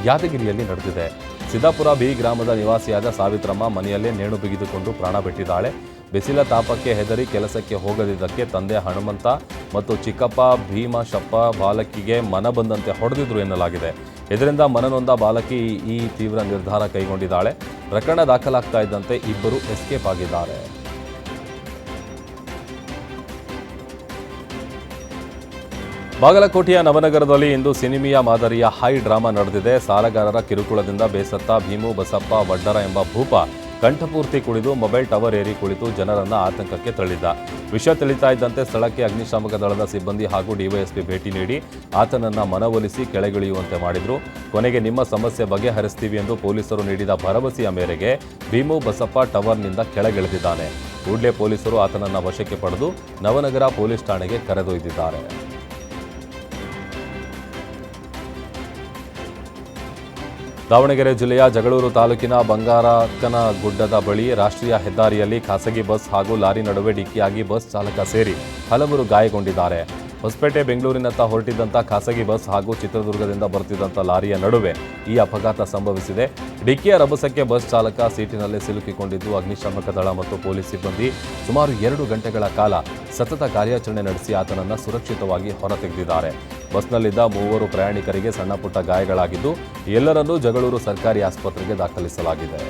ಯಾದಗಿರಿಯಲ್ಲಿ ನಡೆದಿದೆ. ಸಿದ್ದಾಪುರ ಬಿ ಗ್ರಾಮದ ನಿವಾಸಿಯಾದ ಸಾವಿತ್ರಮ್ಮ ಮನೆಯಲ್ಲೇ ನೇಣು ಬಿಗಿದುಕೊಂಡು ಪ್ರಾಣ ಬಿಟ್ಟಿದ್ದಾಳೆ. ಬಿಸಿಲ ತಾಪಕ್ಕೆ ಹೆದರಿ ಕೆಲಸಕ್ಕೆ ಹೋಗದಿದ್ದಕ್ಕೆ ತಂದೆ ಹನುಮಂತ ಮತ್ತು ಚಿಕ್ಕಪ್ಪ ಭೀಮಶಪ್ಪ ಬಾಲಕಿಗೆ ಮನ ಬಂದಂತೆ ಹೊಡೆದಿದ್ರು ಎನ್ನಲಾಗಿದೆ. ಇದರಿಂದ ಮನನೊಂದ ಬಾಲಕಿ ಈ ತೀವ್ರ ನಿರ್ಧಾರ ಕೈಗೊಂಡಿದ್ದಾಳೆ. ಪ್ರಕರಣ ದಾಖಲಾಗ್ತಾ ಇದ್ದಂತೆ ಇಬ್ಬರು ಎಸ್ಕೇಪ್ ಆಗಿದ್ದಾರೆ. ಬಾಗಲಕೋಟೆಯ ನವನಗರದಲ್ಲಿ ಇಂದು ಸಿನಿಮಿಯಾ ಮಾದರಿಯ ಹೈ ಡ್ರಾಮಾ ನಡೆದಿದೆ. ಸಾಲಗಾರರ ಕಿರುಕುಳದಿಂದ ಬೇಸತ್ತ ಭೀಮು ಬಸಪ್ಪ ವಡ್ಡರ ಎಂಬ ಭೂಪ ಕಂಠಪೂರ್ತಿ ಕುಡಿದು ಮೊಬೈಲ್ ಟವರ್ ಏರಿ ಕುಳಿತು ಜನರನ್ನ ಆತಂಕಕ್ಕೆ ತಳ್ಳಿದ್ದ. ವಿಷಯ ತಿಳಿತಾ ಇದ್ದಂತೆ ಸ್ಥಳಕ್ಕೆ ಅಗ್ನಿಶಾಮಕ ದಳದ ಸಿಬ್ಬಂದಿ ಹಾಗೂ ಡಿವೈಎಸ್ಪಿ ಭೇಟಿ ನೀಡಿ ಆತನನ್ನ ಮನವೊಲಿಸಿ ಕೆಳಗಿಳಿಯುವಂತೆ ಮಾಡಿದ್ರು. ಕೊನೆಗೆ ನಿಮ್ಮ ಸಮಸ್ಯೆ ಬಗೆಹರಿಸ್ತೀವಿ ಎಂದು ಪೊಲೀಸರು ನೀಡಿದ ಭರವಸೆಯ ಮೇರೆಗೆ ಭೀಮು ಬಸಪ್ಪ ಟವರ್ನಿಂದ ಕೆಳಗಿಳಿದಿದ್ದಾನೆ. ಕೂಡಲೇ ಪೊಲೀಸರು ಆತನನ್ನ ವಶಕ್ಕೆ ಪಡೆದು ನವನಗರ ಪೊಲೀಸ್ ಠಾಣೆಗೆ ಕರೆದೊಯ್ದಿದ್ದಾರೆ. ದಾವಣಗೆರೆ ಜಿಲ್ಲೆಯ ಜಗಳೂರು ತಾಲೂಕಿನ ಬಂಗಾರಕ್ಕನಗುಡ್ಡದ ಬಳಿ ರಾಷ್ಟ್ರೀಯ ಹೆದ್ದಾರಿಯಲ್ಲಿ ಖಾಸಗಿ ಬಸ್ ಹಾಗೂ ಲಾರಿ ನಡುವೆ ಡಿಕ್ಕಿಯಾಗಿ ಬಸ್ ಚಾಲಕ ಸೇರಿ ಹಲವರು ಗಾಯಗೊಂಡಿದ್ದಾರೆ. ಹೊಸಪೇಟೆ ಬೆಂಗಳೂರಿನತ್ತ ಹೊರಟಿದ್ದಂಥ ಖಾಸಗಿ ಬಸ್ ಹಾಗೂ ಚಿತ್ರದುರ್ಗದಿಂದ ಬರುತ್ತಿದ್ದಂಥ ಲಾರಿಯ ನಡುವೆ ಈ ಅಪಘಾತ ಸಂಭವಿಸಿದೆ. ಡಿಕ್ಕಿಯ ರಭಸಕ್ಕೆ ಬಸ್ ಚಾಲಕ ಸೀಟಿನಲ್ಲೇ ಸಿಲುಕಿಕೊಂಡಿದ್ದು ಅಗ್ನಿಶಾಮಕ ದಳ ಮತ್ತು ಪೊಲೀಸ್ ಸಿಬ್ಬಂದಿ ಸುಮಾರು 2 ಗಂಟೆಗಳ ಕಾಲ ಸತತ ಕಾರ್ಯಾಚರಣೆ ನಡೆಸಿ ಆತನನ್ನು ಸುರಕ್ಷಿತವಾಗಿ ಹೊರತೆಗೆದಿದ್ದಾರೆ. ಬಸ್ನಲ್ಲಿದ್ದ 3 ಪ್ರಯಾಣಿಕರಿಗೆ ಸಣ್ಣಪುಟ್ಟ ಗಾಯಗಳಾಗಿದ್ದು ಎಲ್ಲರನ್ನೂ ಜಗಳೂರು ಸರ್ಕಾರಿ ಆಸ್ಪತ್ರೆಗೆ ದಾಖಲಿಸಲಾಗಿದೆ.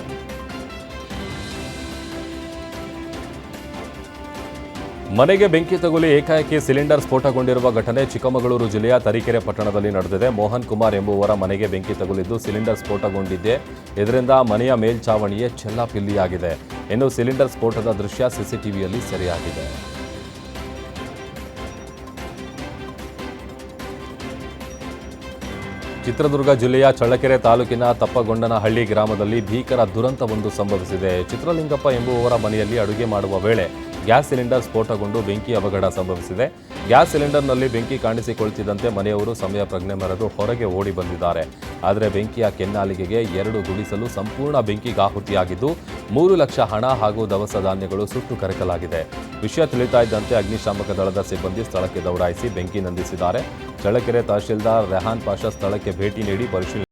ಮನೆಗೆ ಬೆಂಕಿ ತಗುಲಿ ಏಕಾಏಕಿ ಸಿಲಿಂಡರ್ ಸ್ಫೋಟಗೊಂಡಿರುವ ಘಟನೆ ಚಿಕ್ಕಮಗಳೂರು ಜಿಲ್ಲೆಯ ತರೀಕೆರೆ ಪಟ್ಟಣದಲ್ಲಿ ನಡೆದಿದೆ. ಮೋಹನ್ ಕುಮಾರ್ ಎಂಬುವರ ಮನೆಗೆ ಬೆಂಕಿ ತಗುಲಿದ್ದು ಸಿಲಿಂಡರ್ ಸ್ಫೋಟಗೊಂಡಿದೆ. ಇದರಿಂದ ಮನೆಯ ಮೇಲ್ಛಾವಣಿಯೇ ಚೆಲ್ಲಾಪಿಲ್ಲಿಯಾಗಿದೆ. ಇನ್ನು ಸಿಲಿಂಡರ್ ಸ್ಫೋಟದ ದೃಶ್ಯ ಸಿಸಿಟಿವಿಯಲ್ಲಿ ಸೆರೆಯಾಗಿದೆ. ಚಿತ್ರದುರ್ಗ ಜಿಲ್ಲೆಯ ಚಳ್ಳಕೆರೆ ತಾಲೂಕಿನ ತಪ್ಪಗೊಂಡನಹಳ್ಳಿ ಗ್ರಾಮದಲ್ಲಿ ಭೀಕರ ದುರಂತವೊಂದು ಸಂಭವಿಸಿದೆ. ಚಿತ್ರಲಿಂಗಪ್ಪ ಎಂಬುವವರ ಮನೆಯಲ್ಲಿ ಅಡುಗೆ ಮಾಡುವ ವೇಳೆ ಗ್ಯಾಸ್ ಸಿಲಿಂಡರ್ ಸ್ಫೋಟಗೊಂಡು ಬೆಂಕಿ ಅವಘಡ ಸಂಭವಿಸಿದೆ. ಗ್ಯಾಸ್ ಸಿಲಿಂಡರ್ನಲ್ಲಿ ಬೆಂಕಿ ಕಾಣಿಸಿಕೊಳ್ತಿದ್ದಂತೆ ಮನೆಯವರು ಸಮಯ ಪ್ರಜ್ಞೆ ಮೆರೆದು ಹೊರಗೆ ಓಡಿ ಬಂದಿದ್ದಾರೆ. ಆದರೆ ಬೆಂಕಿಯ ಕೆನ್ನಾಲಿಗೆಗೆ 2 ಗುಡಿಸಲು ಸಂಪೂರ್ಣ ಬೆಂಕಿಗಾಹುತಿಯಾಗಿದ್ದು 3 ಲಕ್ಷ ಹಣ ಹಾಗೂ ದವಸ ಧಾನ್ಯಗಳು ಸುಟ್ಟು ಕರಕಲಾಗಿದೆ. ವಿಷಯ ತಿಳಿತಾ ಇದ್ದಂತೆ ಅಗ್ನಿಶಾಮಕ ದಳದ ಸಿಬ್ಬಂದಿ ಸ್ಥಳಕ್ಕೆ ದೌಡಾಯಿಸಿ ಬೆಂಕಿ ನಂದಿಸಿದ್ದಾರೆ. ಚಳ್ಳಕೆರೆ ತಹಶೀಲ್ದಾರ್ ರೆಹಾನ್ ಪಾಷಾ ಸ್ಥಳಕ್ಕೆ ಭೇಟಿ ನೀಡಿ ಪರಿಶೀಲನೆ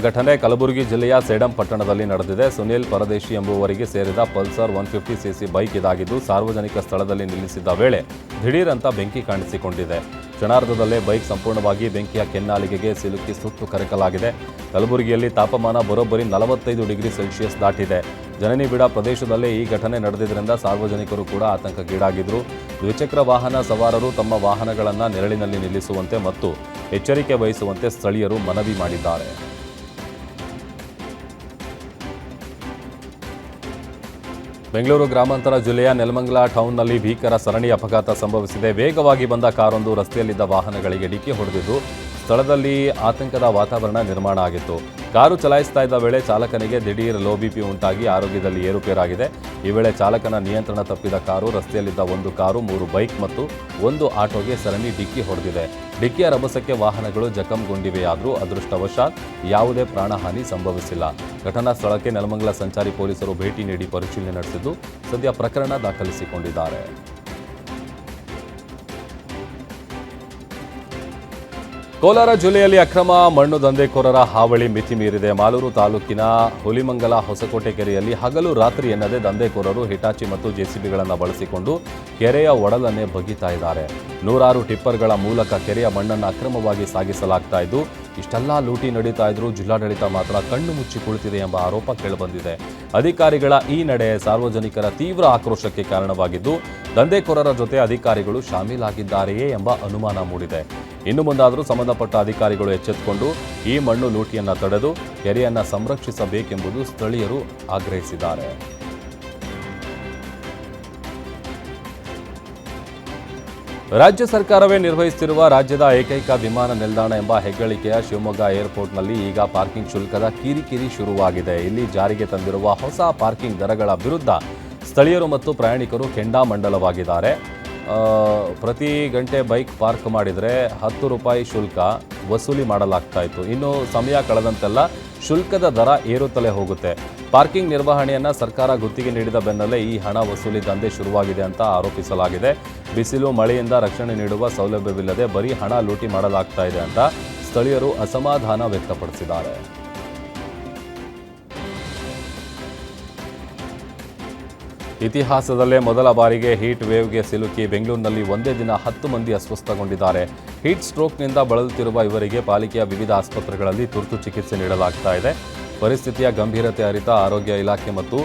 ಘಟನೆ ಕಲಬುರಗಿ ಜಿಲ್ಲೆಯ ಸೇಡಂ ಪಟ್ಟಣದಲ್ಲಿ ನಡೆದಿದೆ. ಸುನಿಲ್ ಪರದೇಶಿ ಎಂಬುವರಿಗೆ ಸೇರಿದ ಪಲ್ಸರ್ 150cc ಬೈಕ್ ಇದಾಗಿದ್ದು ಸಾರ್ವಜನಿಕ ಸ್ಥಳದಲ್ಲಿ ನಿಲ್ಲಿಸಿದ್ದ ವೇಳೆ ದಿಢೀರಂತ ಬೆಂಕಿ ಕಾಣಿಸಿಕೊಂಡಿದೆ. ಕ್ಷಣಾರ್ಧದಲ್ಲೇ ಬೈಕ್ ಸಂಪೂರ್ಣವಾಗಿ ಬೆಂಕಿಯ ಕೆನ್ನಾಲಿಗೆಗೆ ಸಿಲುಕಿ ಸುಟ್ಟು ಕರಕಲಾಗಿದೆ. ಕಲಬುರಗಿಯಲ್ಲಿ ತಾಪಮಾನ ಬರೋಬ್ಬರಿ 45 ಡಿಗ್ರಿ ಸೆಲ್ಸಿಯಸ್ ದಾಟಿದೆ. ಜನನಿಬಿಡ ಪ್ರದೇಶದಲ್ಲೇ ಈ ಘಟನೆ ನಡೆದಿದ್ದರಿಂದ ಸಾರ್ವಜನಿಕರು ಕೂಡ ಆತಂಕಕ್ಕೀಡಾಗಿದ್ರು. ದ್ವಿಚಕ್ರ ವಾಹನ ಸವಾರರು ತಮ್ಮ ವಾಹನಗಳನ್ನು ನೆರಳಿನಲ್ಲಿ ನಿಲ್ಲಿಸುವಂತೆ ಮತ್ತು ಎಚ್ಚರಿಕೆ ವಹಿಸುವಂತೆ ಸ್ಥಳೀಯರು ಮನವಿ ಮಾಡಿದ್ದಾರೆ. ಬೆಂಗಳೂರು ಗ್ರಾಮಾಂತರ ಜಿಲ್ಲೆಯ ನೆಲಮಂಗಲ ಟೌನ್ನಲ್ಲಿ ಭೀಕರ ಸರಣಿ ಅಪಘಾತ ಸಂಭವಿಸಿದೆ. ವೇಗವಾಗಿ ಬಂದ ಕಾರೊಂದು ರಸ್ತೆಯಲ್ಲಿದ್ದ ವಾಹನಗಳಿಗೆ ಡಿಕ್ಕಿ ಹೊಡೆದಿದ್ದು ಸ್ಥಳದಲ್ಲಿ ಆತಂಕದ ವಾತಾವರಣ ನಿರ್ಮಾಣ ಆಗಿತ್ತು. ಕಾರು ಚಲಾಯಿಸ್ತಾ ಇದ್ದ ವೇಳೆ ಚಾಲಕನಿಗೆ ದಿಢೀರ್ ಲೋ ಬಿಪಿ ಉಂಟಾಗಿ ಆರೋಗ್ಯದಲ್ಲಿ ಏರುಪೇರಾಗಿದೆ. ಈ ವೇಳೆ ಚಾಲಕನ ನಿಯಂತ್ರಣ ತಪ್ಪಿದ ಕಾರು ರಸ್ತೆಯಲ್ಲಿದ್ದ ಒಂದು ಕಾರು, 3 ಬೈಕ್ ಮತ್ತು ಒಂದು ಆಟೋಗೆ ಸರಣಿ ಡಿಕ್ಕಿ ಹೊಡೆದಿದೆ. ಡಿಕ್ಕಿಯ ರಭಸಕ್ಕೆ ವಾಹನಗಳು ಜಖಂಗೊಂಡಿವೆಯಾದರೂ ಅದೃಷ್ಟವಶಾತ್ ಯಾವುದೇ ಪ್ರಾಣಹಾನಿ ಸಂಭವಿಸಿಲ್ಲ. ಘಟನಾ ಸ್ಥಳಕ್ಕೆ ನೆಲಮಂಗಲ ಸಂಚಾರಿ ಪೊಲೀಸರು ಭೇಟಿ ನೀಡಿ ಪರಿಶೀಲನೆ ನಡೆಸಿದ್ದು ಸದ್ಯ ಪ್ರಕರಣ ದಾಖಲಿಸಿಕೊಂಡಿದ್ದಾರೆ. ಕೋಲಾರ ಜಿಲ್ಲೆಯಲ್ಲಿ ಅಕ್ರಮ ಮಣ್ಣು ದಂಧೆಕೋರರ ಹಾವಳಿ ಮಿತಿ ಮೀರಿದೆ. ಮಾಲೂರು ತಾಲೂಕಿನ ಹುಲಿಮಂಗಲ ಹೊಸಕೋಟೆ ಕೆರೆಯಲ್ಲಿ ಹಗಲು ರಾತ್ರಿ ಎನ್ನದೇ ದಂಧೆಕೋರರು ಹಿಟಾಚಿ ಮತ್ತು ಜೆಸಿಬಿಗಳನ್ನು ಬಳಸಿಕೊಂಡು ಕೆರೆಯ ಒಡಲನ್ನೇ ಬಗ್ಗಿತಾ ಇದ್ದಾರೆ. 100 ಟಿಪ್ಪರ್ಗಳ ಮೂಲಕ ಕೆರೆಯ ಮಣ್ಣನ್ನು ಅಕ್ರಮವಾಗಿ ಸಾಗಿಸಲಾಗ್ತಾ ಇದ್ದು, ಇಷ್ಟೆಲ್ಲ ಲೂಟಿ ನಡೀತಾ ಇದ್ರೂ ಜಿಲ್ಲಾಡಳಿತ ಮಾತ್ರ ಕಣ್ಣು ಮುಚ್ಚಿ ಕುಳಿತಿದೆ ಎಂಬ ಆರೋಪ ಕೇಳಿಬಂದಿದೆ. ಅಧಿಕಾರಿಗಳ ಈ ನಡೆ ಸಾರ್ವಜನಿಕರ ತೀವ್ರ ಆಕ್ರೋಶಕ್ಕೆ ಕಾರಣವಾಗಿದ್ದು, ದಂಧೆಕೋರರ ಜೊತೆ ಅಧಿಕಾರಿಗಳು ಶಾಮೀಲಾಗಿದ್ದಾರೆಯೇ ಎಂಬ ಅನುಮಾನ ಮೂಡಿದೆ. ಇನ್ನು ಮುಂದಾದರೂ ಸಂಬಂಧಪಟ್ಟ ಅಧಿಕಾರಿಗಳು ಎಚ್ಚೆತ್ತುಕೊಂಡು ಈ ಮಣ್ಣು ಲೂಟಿಯನ್ನು ತಡೆದು ಕೆರೆಯನ್ನು ಸಂರಕ್ಷಿಸಬೇಕೆಂಬುದು ಸ್ಥಳೀಯರು ಆಗ್ರಹಿಸಿದ್ದಾರೆ. ರಾಜ್ಯ ಸರ್ಕಾರವೇ ನಿರ್ವಹಿಸುತ್ತಿರುವ ರಾಜ್ಯದ ಏಕೈಕ ವಿಮಾನ ನಿಲ್ದಾಣ ಎಂಬ ಹೆಗ್ಗಳಿಕೆಯ ಶಿವಮೊಗ್ಗ ಏರ್ಪೋರ್ಟ್ನಲ್ಲಿ ಈಗ ಪಾರ್ಕಿಂಗ್ ಶುಲ್ಕದ ಕಿರಿಕಿರಿ ಶುರುವಾಗಿದೆ. ಇಲ್ಲಿ ಜಾರಿಗೆ ತಂದಿರುವ ಹೊಸ ಪಾರ್ಕಿಂಗ್ ದರಗಳ ವಿರುದ್ಧ ಸ್ಥಳೀಯರು ಮತ್ತು ಪ್ರಯಾಣಿಕರು ಕೆಂಡಾಮಂಡಲವಾಗಿದ್ದಾರೆ. ಪ್ರತಿ ಗಂಟೆ ಬೈಕ್ ಪಾರ್ಕ್ ಮಾಡಿದರೆ 10 ರೂಪಾಯಿ ಶುಲ್ಕ ವಸೂಲಿ ಮಾಡಲಾಗ್ತಾ ಇತ್ತು. ಇನ್ನು ಸಮಯ ಕಳೆದಂತೆಲ್ಲ ಶುಲ್ಕದ ದರ ಏರುತ್ತಲೇ ಹೋಗುತ್ತೆ. ಪಾರ್ಕಿಂಗ್ ನಿರ್ವಹಣೆಯನ್ನು ಸರ್ಕಾರ ಗುತ್ತಿಗೆ ನೀಡಿದ ಬೆನ್ನಲ್ಲೇ ಈ ಹಣ ವಸೂಲಿ ದಂಧೆ ಶುರುವಾಗಿದೆ ಅಂತ ಆರೋಪಿಸಲಾಗಿದೆ. ಬಿಸಿಲು ಮಳೆಯಿಂದ ರಕ್ಷಣೆ ನೀಡುವ ಸೌಲಭ್ಯವಿಲ್ಲದೆ ಬರೀ ಹಣ ಲೂಟಿ ಮಾಡಲಾಗ್ತಾ ಇದೆ ಅಂತ ಸ್ಥಳೀಯರು ಅಸಮಾಧಾನ ವ್ಯಕ್ತಪಡಿಸಿದ್ದಾರೆ. ಇತಿಹಾಸದಲ್ಲೇ ಮೊದಲ ಬಾರಿಗೆ ಹೀಟ್ ವೇವ್ಗೆ ಸಿಲುಕಿ ಬೆಂಗಳೂರಿನಲ್ಲಿ ಒಂದೇ ದಿನ 10 ಮಂದಿ ಅಸ್ವಸ್ಥಗೊಂಡಿದ್ದಾರೆ. ಹೀಟ್ ಸ್ಟ್ರೋಕ್ನಿಂದ ಬಳಲುತ್ತಿರುವ ಇವರಿಗೆ ಪಾಲಿಕೆಯ ವಿವಿಧ ಆಸ್ಪತ್ರೆಗಳಲ್ಲಿ ತುರ್ತು ಚಿಕಿತ್ಸೆ ನೀಡಲಾಗ್ತಾ ಇದೆ. ಪರಿಸ್ಥಿತಿಯ ಗಂಭೀರತೆ ಅರಿತ ಆರೋಗ್ಯ ಇಲಾಖೆ ಮತ್ತು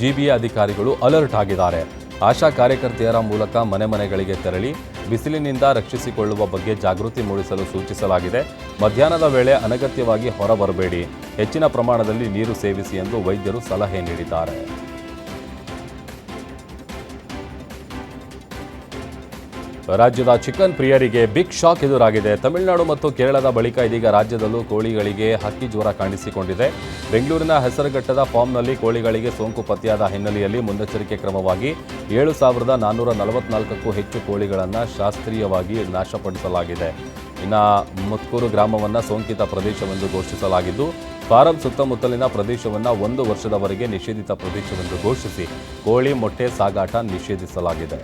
ಜಿಬಿಎ ಅಧಿಕಾರಿಗಳು ಅಲರ್ಟ್ ಆಗಿದ್ದಾರೆ. ಆಶಾ ಕಾರ್ಯಕರ್ತೆಯರ ಮೂಲಕ ಮನೆ ಮನೆಗಳಿಗೆ ತೆರಳಿ ಬಿಸಿಲಿನಿಂದ ರಕ್ಷಿಸಿಕೊಳ್ಳುವ ಬಗ್ಗೆ ಜಾಗೃತಿ ಮೂಡಿಸಲು ಸೂಚಿಸಲಾಗಿದೆ. ಮಧ್ಯಾಹ್ನದ ವೇಳೆ ಅನಗತ್ಯವಾಗಿ ಹೊರಬರಬೇಡಿ, ಹೆಚ್ಚಿನ ಪ್ರಮಾಣದಲ್ಲಿ ನೀರು ಸೇವಿಸಿ ಎಂದು ವೈದ್ಯರು ಸಲಹೆ ನೀಡಿದ್ದಾರೆ. ರಾಜ್ಯದ ಚಿಕನ್ ಪ್ರಿಯರಿಗೆ ಬಿಗ್ ಶಾಕ್ ಎದುರಾಗಿದೆ. ತಮಿಳುನಾಡು ಮತ್ತು ಕೇರಳದ ಬಳಿಕ ಇದೀಗ ರಾಜ್ಯದಲ್ಲೂ ಕೋಳಿಗಳಿಗೆ ಹಕ್ಕಿ ಜ್ವರ ಕಾಣಿಸಿಕೊಂಡಿದೆ. ಬೆಂಗಳೂರಿನ ಹೆಸರುಘಟ್ಟದ ಫಾರ್ಮ್ನಲ್ಲಿ ಕೋಳಿಗಳಿಗೆ ಸೋಂಕು ಪತ್ತೆಯಾದ ಹಿನ್ನೆಲೆಯಲ್ಲಿ ಮುನ್ನೆಚ್ಚರಿಕೆ ಕ್ರಮವಾಗಿ 7,444ಕ್ಕೂ ಹೆಚ್ಚು ಕೋಳಿಗಳನ್ನು ಶಾಸ್ತ್ರೀಯವಾಗಿ ನಾಶಪಡಿಸಲಾಗಿದೆ. ಇನ್ನು ಮುತ್ಕೂರು ಗ್ರಾಮವನ್ನು ಸೋಂಕಿತ ಪ್ರದೇಶವೆಂದು ಘೋಷಿಸಲಾಗಿದ್ದು, ಫಾರಂ ಸುತ್ತಮುತ್ತಲಿನ ಪ್ರದೇಶವನ್ನು 1 ವರ್ಷದವರೆಗೆ ನಿಷೇಧಿತ ಪ್ರದೇಶವೆಂದು ಘೋಷಿಸಿ ಕೋಳಿ ಮೊಟ್ಟೆ ಸಾಗಾಟ ನಿಷೇಧಿಸಲಾಗಿದೆ.